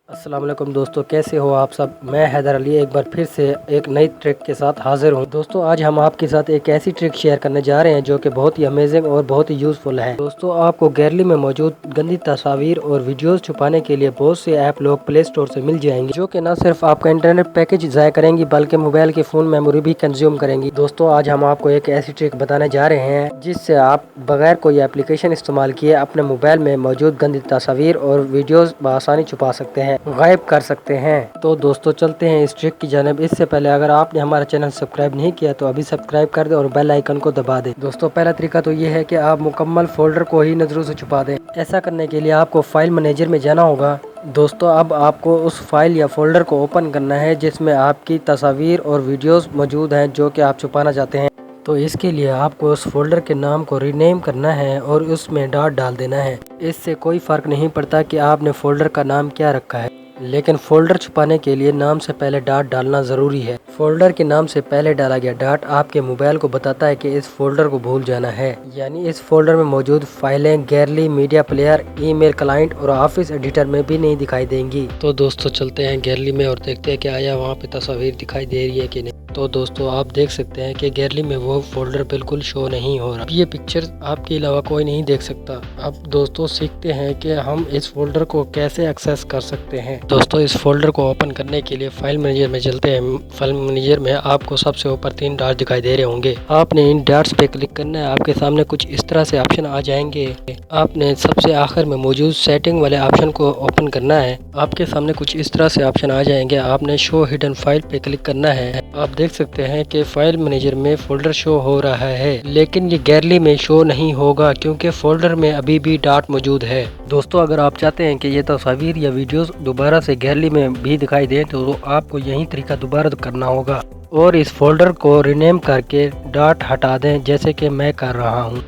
अस्सलाम वालेकुम दोस्तों, कैसे हो आप सब। मैं हैदर अली एक बार फिर से एक नई ट्रिक के साथ हाजिर हूँ। दोस्तों आज हम आपके साथ एक ऐसी ट्रिक शेयर करने जा रहे हैं जो कि बहुत ही अमेजिंग और बहुत ही यूज़फुल है। दोस्तों आपको गैलरी में मौजूद गंदी तस्वीर और वीडियोस छुपाने के लिए बहुत से ऐप लोग प्ले स्टोर से मिल जाएंगे, जो कि न सिर्फ आपका इंटरनेट पैकेज ज़ाया करेंगी बल्कि मोबाइल की फ़ोन मेमोरी भी कंज्यूम करेंगी। दोस्तों आज हम आपको एक ऐसी ट्रिक बताने जा रहे हैं जिससे आप बगैर कोई एप्लीकेशन इस्तेमाल किए अपने मोबाइल में मौजूद गंदी तस्वीर और वीडियोस बआसानी छुपा सकते हैं, गायब कर सकते हैं। तो दोस्तों चलते हैं इस ट्रिक की जानिब। इससे पहले अगर आपने हमारा चैनल सब्सक्राइब नहीं किया तो अभी सब्सक्राइब कर दें और बेल आइकन को दबा दें। दोस्तों पहला तरीका तो ये है कि आप मुकम्मल फोल्डर को ही नज़रों से छुपा दें। ऐसा करने के लिए आपको फाइल मैनेजर में जाना होगा। दोस्तों अब आपको उस फाइल या फोल्डर को ओपन करना है जिसमें आपकी तस्वीर और वीडियोस मौजूद हैं जो कि आप छुपाना चाहते हैं। तो इसके लिए आपको उस फोल्डर के नाम को रीनेम करना है और उसमें डॉट डाल देना है। इससे कोई फ़र्क नहीं पड़ता कि आपने फोल्डर का नाम क्या रखा है, लेकिन फोल्डर छुपाने के लिए नाम से पहले डॉट डालना ज़रूरी है। फोल्डर के नाम से पहले डाला गया डॉट आपके मोबाइल को बताता है कि इस फोल्डर को भूल जाना है, यानी इस फोल्डर में मौजूद फाइलें gallery, media player, email client और ऑफिस एडिटर में भी नहीं दिखाई देंगी। तो दोस्तों चलते हैं गैलरी में और देखते हैं कि आया वहाँ पे तस्वीर दिखाई दे रही है कि नहीं। तो दोस्तों आप देख सकते हैं कि गैलरी में वो फोल्डर बिल्कुल शो नहीं हो रहा। ये पिक्चर आपके अलावा कोई नहीं देख सकता। अब दोस्तों सीखते हैं कि हम इस फोल्डर को कैसे एक्सेस कर सकते हैं। दोस्तों इस फोल्डर को ओपन करने के लिए फाइल मैनेजर में चलते हैं। फाइल मैनेजर में आपको सबसे ऊपर 3 डॉट दिखाई दे रहे होंगे। आपने इन डॉट्स पे क्लिक करना है। आपके सामने कुछ इस तरह से ऑप्शन आ जाएंगे। आपने सबसे आखिर में मौजूद सेटिंग वाले ऑप्शन को ओपन करना है। आपके सामने कुछ इस तरह से ऑप्शन आ जाएंगे। आपने शो हिडन फाइल पे क्लिक करना है। आप देख सकते हैं कि फाइल मैनेजर में फोल्डर शो हो रहा है, लेकिन ये गैलरी में शो नहीं होगा क्योंकि फोल्डर में अभी भी डॉट मौजूद है। दोस्तों अगर आप चाहते हैं कि ये तस्वीर या वीडियोस दोबारा से गैलरी में भी दिखाई दे तो आपको यही तरीका दोबारा करना होगा और इस फोल्डर को रीनेम करके डॉट हटा दें, जैसे कि मैं कर रहा हूँ।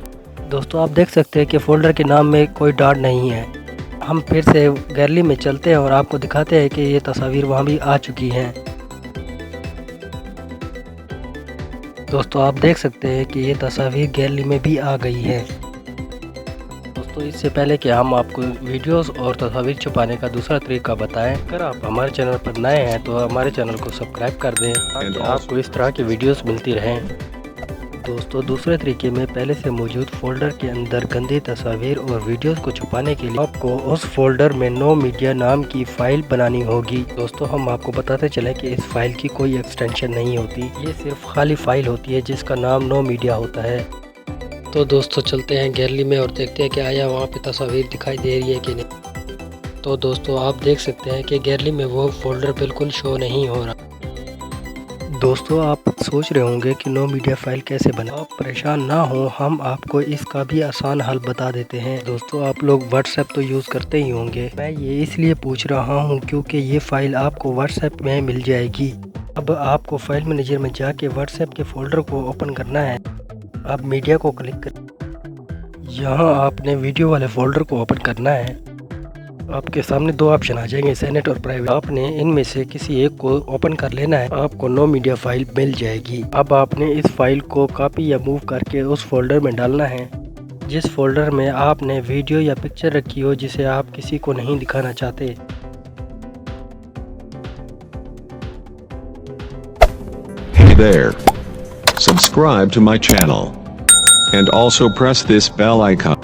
दोस्तों आप देख सकते हैं कि फोल्डर के नाम में कोई डॉट नहीं है। हम फिर से गैलरी में चलते हैं और आपको दिखाते हैं कि ये तस्वीर वहाँ भी आ चुकी हैं। दोस्तों आप देख सकते हैं कि ये तस्वीर गैलरी में भी आ गई है। दोस्तों इससे पहले कि हम आपको वीडियोस और तस्वीर छुपाने का दूसरा तरीका बताएं, अगर आप हमारे चैनल पर नए हैं तो हमारे चैनल को सब्सक्राइब कर दें ताकि आपको इस तरह की वीडियोस मिलती रहें। दोस्तों दूसरे तरीके में पहले से मौजूद फोल्डर के अंदर गंदी तस्वीर और वीडियोस को छुपाने के लिए आपको उस फोल्डर में नो मीडिया नाम की फ़ाइल बनानी होगी। दोस्तों हम आपको बताते चलें कि इस फाइल की कोई एक्सटेंशन नहीं होती, ये सिर्फ खाली फाइल होती है जिसका नाम नो मीडिया होता है। तो दोस्तों चलते हैं गैलरी में और देखते हैं कि आया वहाँ पे तस्वीर दिखाई दे रही है कि नहीं। तो दोस्तों आप देख सकते हैं कि गैलरी में वो फोल्डर बिल्कुल शो नहीं हो रहा। दोस्तों आप सोच रहे होंगे कि नो मीडिया फाइल कैसे बने। आप परेशान ना हो, हम आपको इसका भी आसान हल बता देते हैं। दोस्तों आप लोग व्हाट्सएप तो यूज़ करते ही होंगे। मैं ये इसलिए पूछ रहा हूँ क्योंकि ये फ़ाइल आपको व्हाट्सएप में मिल जाएगी। अब आपको फाइल मैनेजर में जाके व्हाट्सएप के फोल्डर को ओपन करना है। अब मीडिया को क्लिक कर यहाँ आपने वीडियो वाले फोल्डर को ओपन करना है। आपके सामने 2 ऑप्शन आ जाएंगे, सेनेट और प्राइवेट। आपने इनमें से किसी एक को ओपन कर लेना है, आपको नो मीडिया फाइल मिल जाएगी। अब आपने इस फाइल को कॉपी या मूव करके उस फोल्डर में डालना है जिस फोल्डर में आपने वीडियो या पिक्चर रखी हो जिसे आप किसी को नहीं दिखाना चाहते। Hey there. Subscribe to my channel and also press this bell icon.